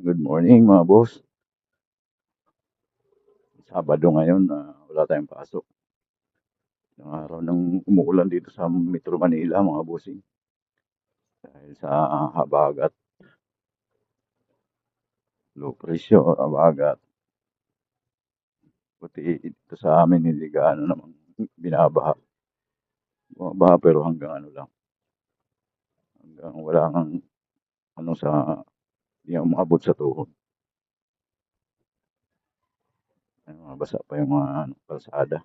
Good morning mga boss. Sabado ngayon na wala tayong pasok. Ng araw ng umuulan dito sa Metro Manila mga bossing. Dahil sa habagat, low presyo, habagat. Puti dito sa amin hindi gaano namang binabaha. Bumabaha pero hanggang ano lang. Hanggang wala kang ano sa hindi umabot sa tuhod. Ay, mga basa pa yung mga kalsada.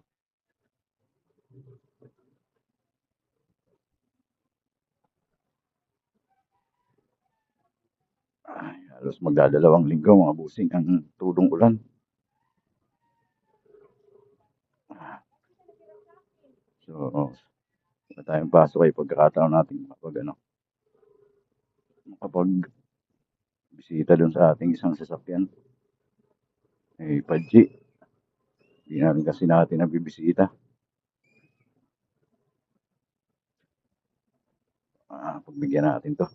Ay, halos magdadalawang linggo mga bossing ang tulong ulan. So, wala tayong pasok ay pagkakataon natin makapag bisita doon sa ating isang sasakyan. Eh, Padji, hindi na rin kasi natin nabibisita. Pagbigyan natin to.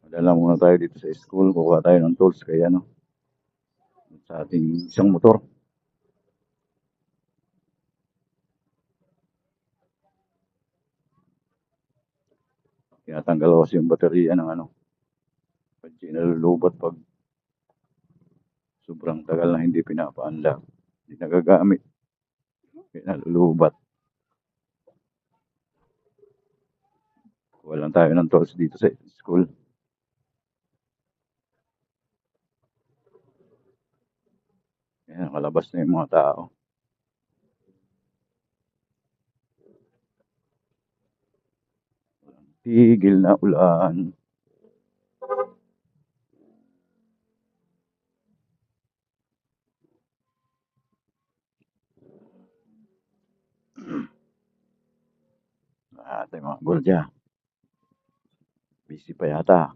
Madala muna tayo dito sa school, kukuha tayo ng tools kaya ano, sa ating isang motor. Tinatanggal kasi yung baterya ng ano, Padji nalulubat pag sobrang tagal na hindi pinapaanda. Hindi nagagamit, kaya nalulubat. Kuha lang tayo ng tools dito sa school. Kaya nakalabas na yung mga tao. Tigil na ulan. Ating mga gulja. Busy pa yata.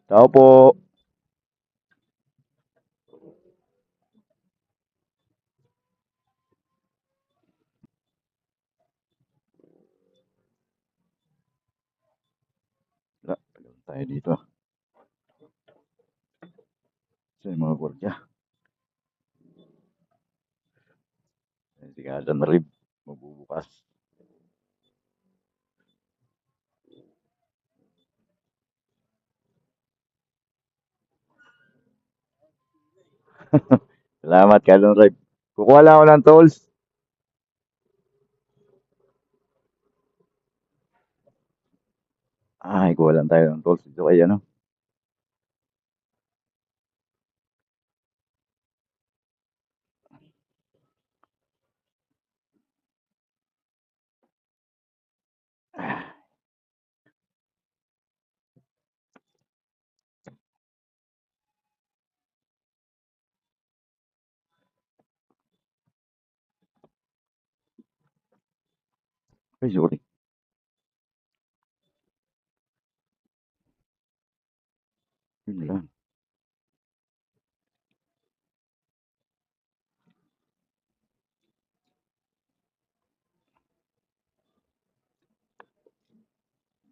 Tao po. Tagal tayo dito. Sa mga gulja. Hindi ka na rib. Mabubukas. Salamat ka doon, Rib. Kukuha lang ako ng tools. Ay, kuha lang tayo ng tools dito kay ano. Ay, sorry. Yun lang.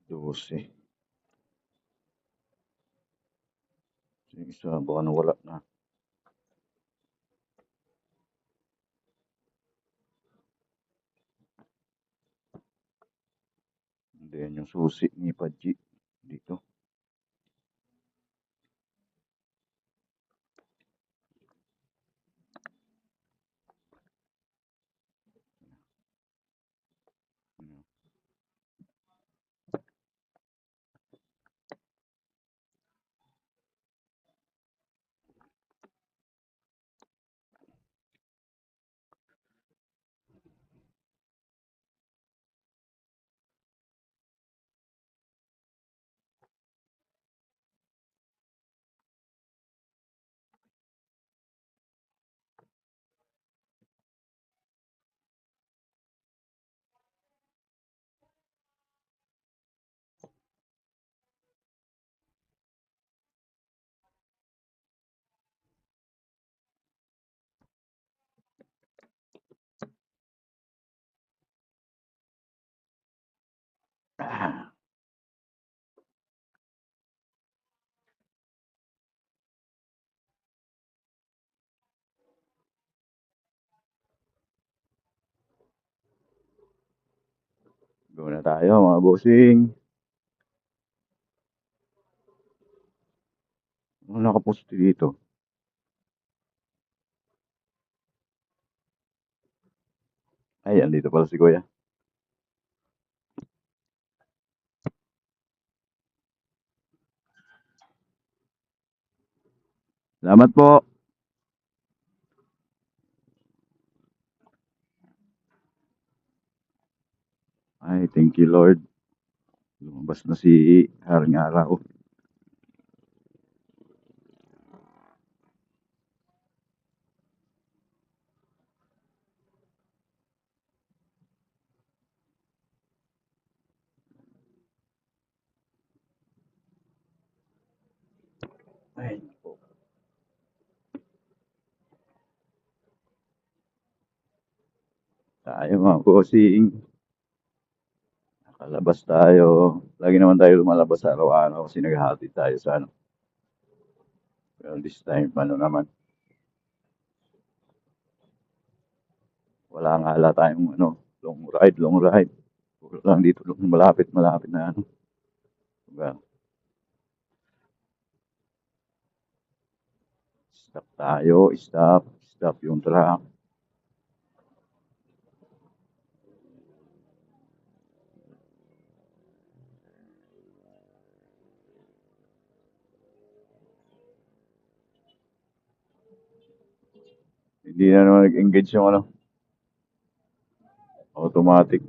Dose. Yung isa, baka nawala na. Hindi yan yung susi ni Padji. Dito. Go na tayo mga bossing. Ano nakapost dito? Ay, andito pala si Kuya. Salamat po. Ay, thank you Lord. Lumabas na si Haring Araw. Ay, po. Tayo mga bossing. Nakalabas tayo. Lagi naman tayo lumalabas araw-araw kasi naghahati tayo sa ano. Pero this time, ano naman, wala nga hala tayong ano, long ride. Puro lang dito, malapit na ano. Diba? Stop tayo, stop yung truck. Hindi na naman nag-engage yung ano, automatic.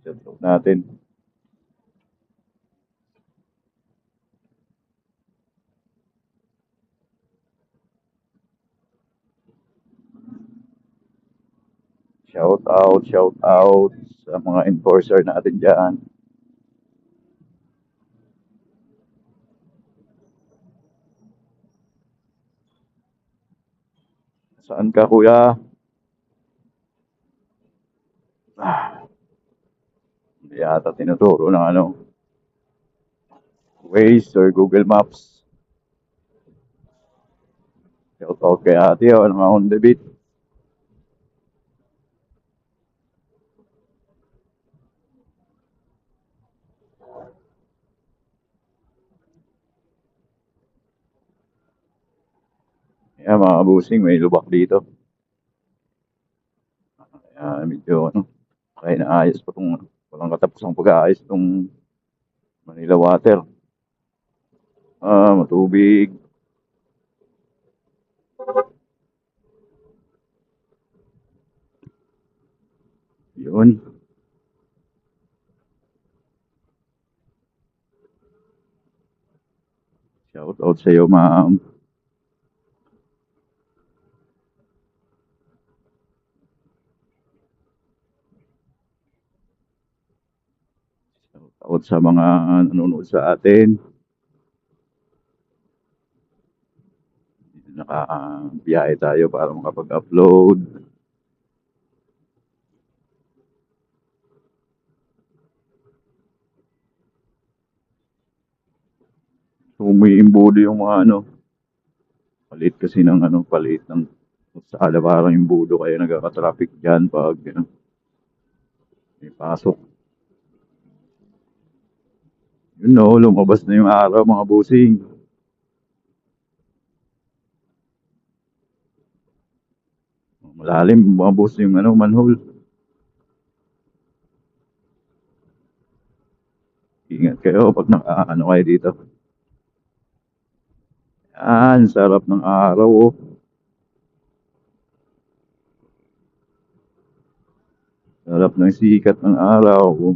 Shut off natin. Shout out sa mga enforcer natin dyan. Saan ka kuya? Hindi yata tinuturo ng ano, Waze or Google Maps. Shout out kay ate o mga on the beat. Kaya mga busing, may lubak dito. Kaya medyo ano, kaya naayos pa itong walang katapusang pag-aayos itong Manila Water. Matubig. Yun. Shout out sa iyo, ma'am. Shout out sa mga nanonood sa atin. Nakabiyahe tayo para makapag-upload. So, umiimbudo yung mga ano, palit kasi ng ano, palit ng sa parang imbudo kaya nagkaka-traffic dyan pag ano, may pasok. Yun no, lumabas na yung araw mga busing. Malalim, mga boss yung ano, manhole. Ingat kayo pag naka-ano kayo dito. Yan, sarap ng araw oh. Sarap ng sikat ng araw.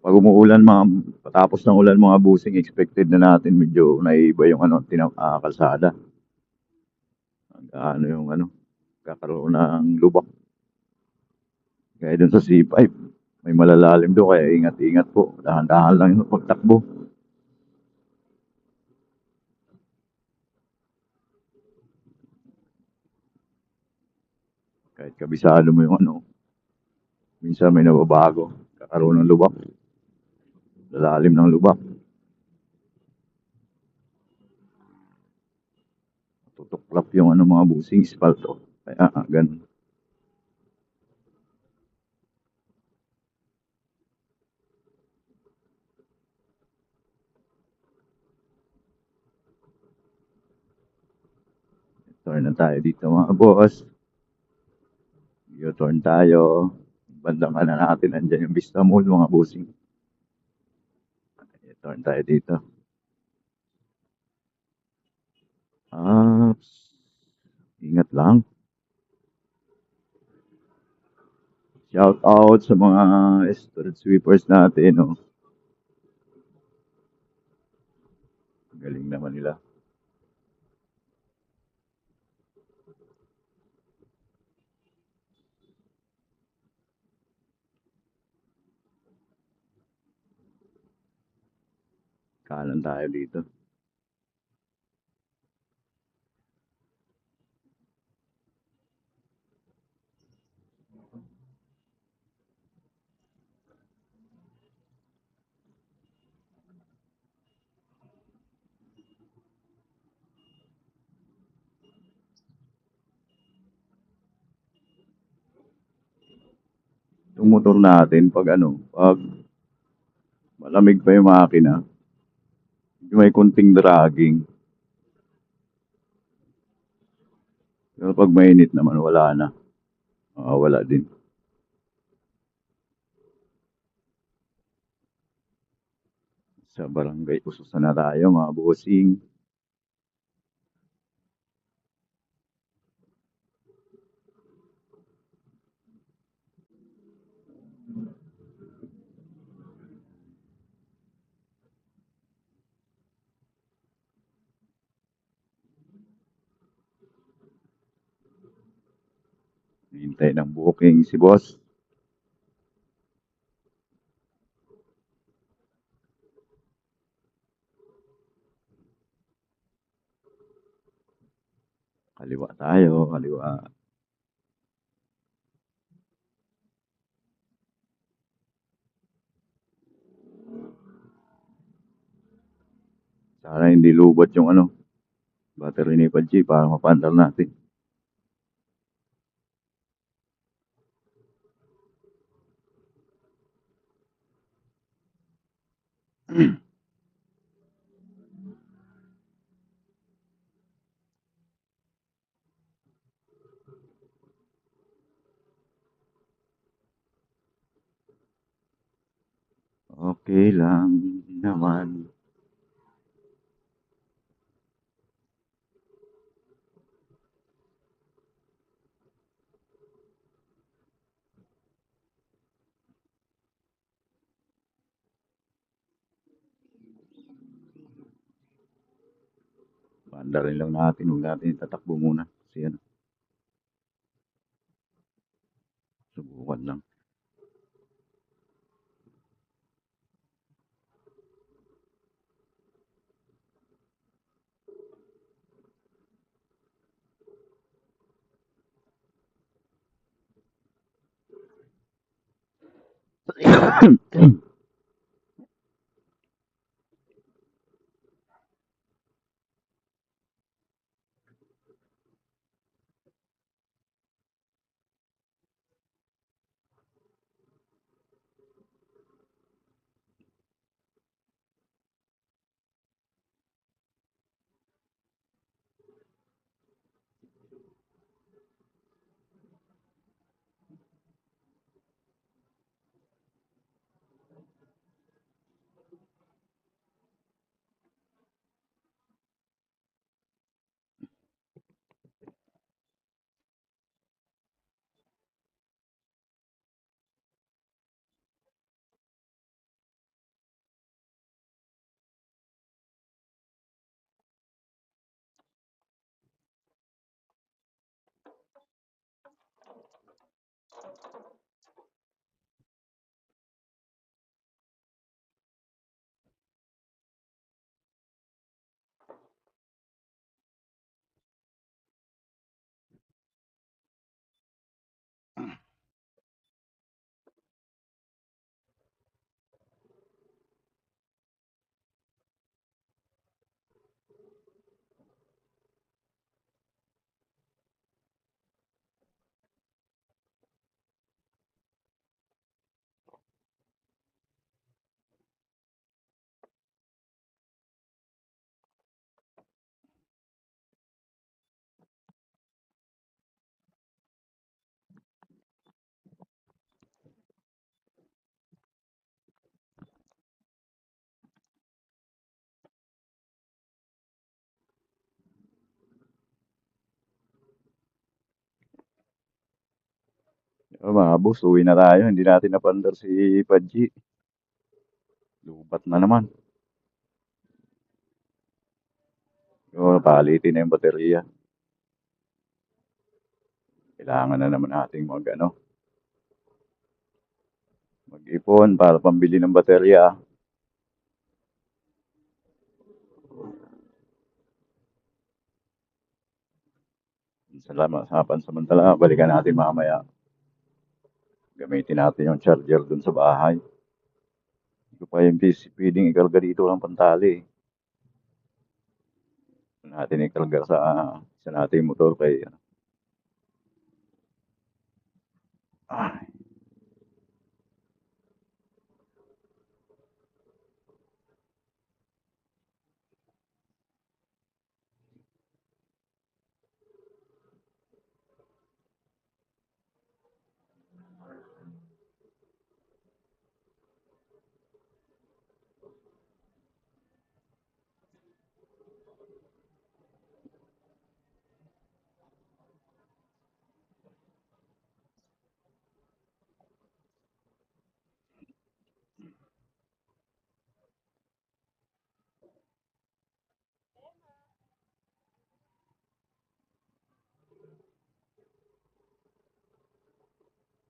Pag umuulan, patapos ng ulan mga busing, expected na natin medyo naiiba yung ano, kalsada. Ano yung ano, kakaroon ng lubak. Kaya dun sa C5, may malalalim doon, kaya ingat-ingat po. Dahan-dahan lang yung pagtakbo. Kahit kabisado mo yung ano, minsan may nababago. Kakaroon ng lubak, lalalim ng lubak, tutuklap yung ano mga busing espalto. Kaya ganun. Turn na tayo dito mga boss. U-turn tayo. Bandang ka na natin, andyan yung Vista Mall mga busing. U-turn tayo dito. Ah, ingat lang. Shout out sa mga street sweepers natin, no. Galing naman nila. Kanan tayo dito. Yung motor natin, pag ano, pag malamig pa yung makina, may kunting dragging. Pero pag mainit naman, wala na. Wala din. Sa barangay Ususan na tayo, mga bossing. Hintay ng booking si boss. Kaliwa tayo, kaliwa. Sana hindi lubot yung ano, battery ni Pachi para mapandal natin. Okay lang naman. Paandalin lang natin, huwag natin itatakbo muna. Kasi ano, subukan lang. Mga boss, uwi na tayo. Hindi natin napandar si Padji. Lubat na naman. Palitin na yung baterya. Kailangan na naman nating mag-ipon para pambili ng baterya. Salamat sa pansamantala. Balikan natin mamaya. Gamitin natin yung charger dun sa bahay. Hindi ko pa yung pwedeng ikarga dito ng pantali. Natin ikarga sa isa natin motor kay ah,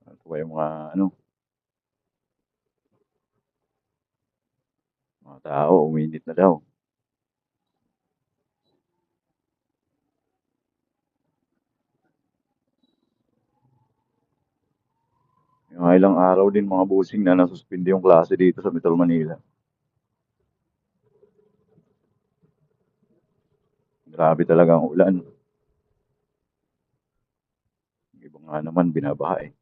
ito ba yung mga tao, uminit na daw. Yung ilang araw din mga busing na nasuspindi yung klase dito sa Metro Manila. Grabe talaga ang ulan. Yung iba nga naman binabaha eh.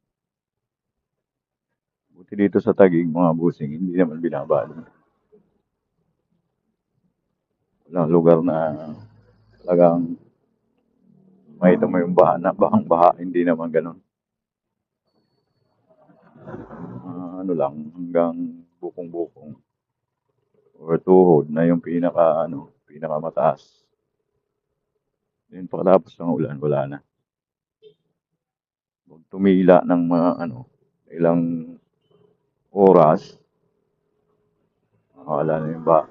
Buti dito sa Taguig mga busing, hindi naman binabaha. Walang lugar na talagang makita mo yung baha na bahang baha, hindi naman ganun. Ano lang, hanggang bukong-bukong or tuhod na yung pinaka mataas. Yun pagkatapos ng ulan, wala na. Huwag tumila ng mga ilang oras, wala na yung baha.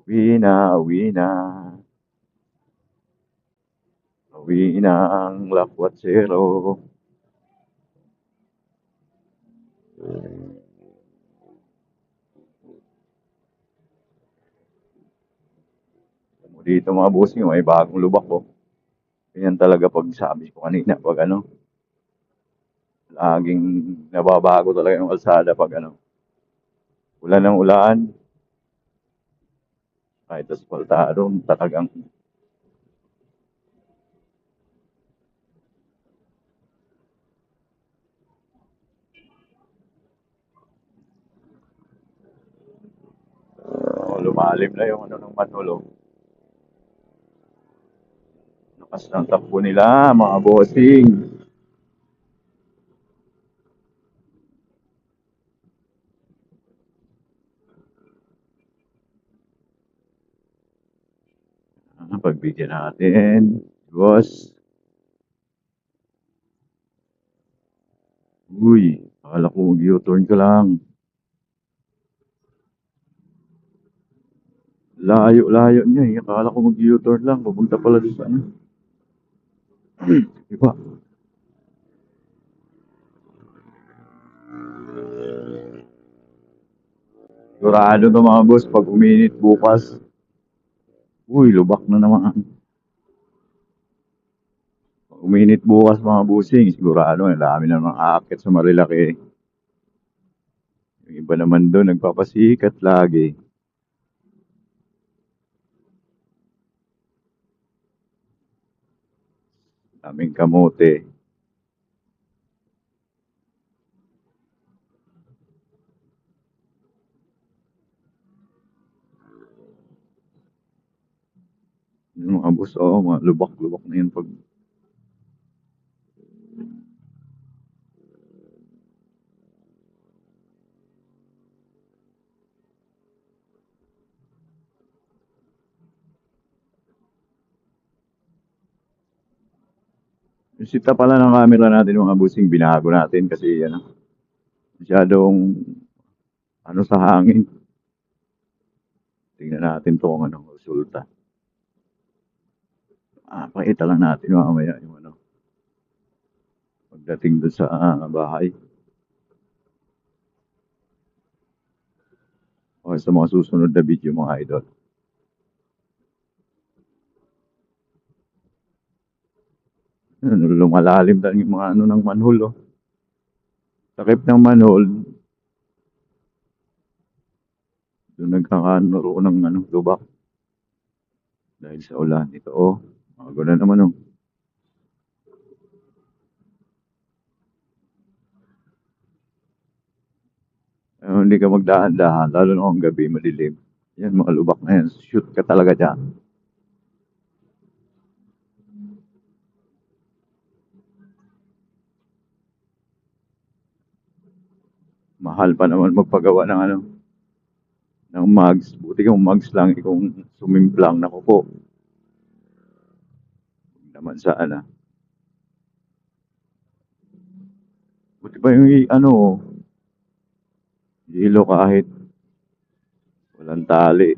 Uwi na, uwi na. Uwi na ang lakwatsero. Dito mga bossing, may bagong lubak ko. Ganyan talaga pag sabi ko kanina, pag laging nababago talaga yung kalsada pag ulan ng ulan. Kahit asfaltado, talagang lumalim na yung ng Manolo. Lakas ng takbo nila, mga bossing. Pagbigyan natin, boss. Uy, akala ko mag-U-turn ka lang. Layo-layo niya eh. Akala ko mag-U-turn lang. Pupunta pala doon sa Diba? Sigurado to mga boss, pag uminit bukas. Uy, lubak na naman. Pag uminit bukas mga busing, sigurado, ang dami na mga aakyat sa Marilaki. Yung iba naman doon, nagpapasikat lagi. Daming kamote. Yung mga boss, mga lubak-lubak na yun pag Yung sita pala ng camera natin mga bossing, binago natin kasi ano, masyadong ano sa hangin. Tingnan natin to kung anong resulta. Pakita lang natin mamaya yung ano, pagdating doon sa bahay. O sa mga susunod na video mga idol. Ano, lumalalim talaga yung mga ano ng manhole, oh. Takip ng manhole, doon nagkakaroon ng ano, lubak. Dahil sa ulan. Ito, oh. Bago na naman, oh. Hindi ka magdahan-dahan, lalo na kung gabi, madilim. Yan, mga lubak na yan. Shoot ka talaga dyan. Mahal pa naman magpagawa ng ano, ng mugs. Buti kung mugs lang, kung sumimplang, naku po. Huwag naman sana. Buti pa yung ano, hilo kahit walang tali.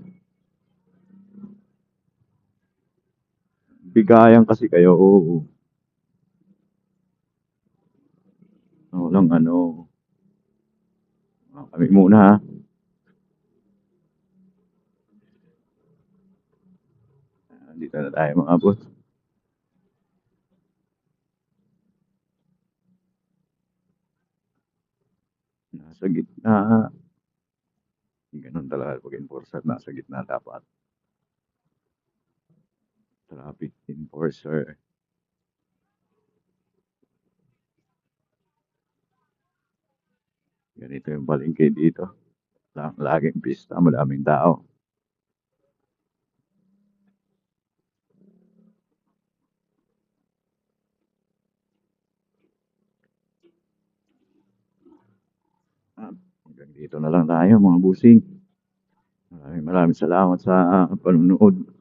Bigayan kasi kayo, oo. Walang ano. Kami muna ha. Dito na tayo mga boss. Nasa gitna. Ganun talaga pag enforcer, nasa gitna dapat. Traffic enforcer. Ganito yung palengke dito. Laging pista, madaming tao. Hanggang dito na lang tayo mga busing. Maraming salamat sa panunood.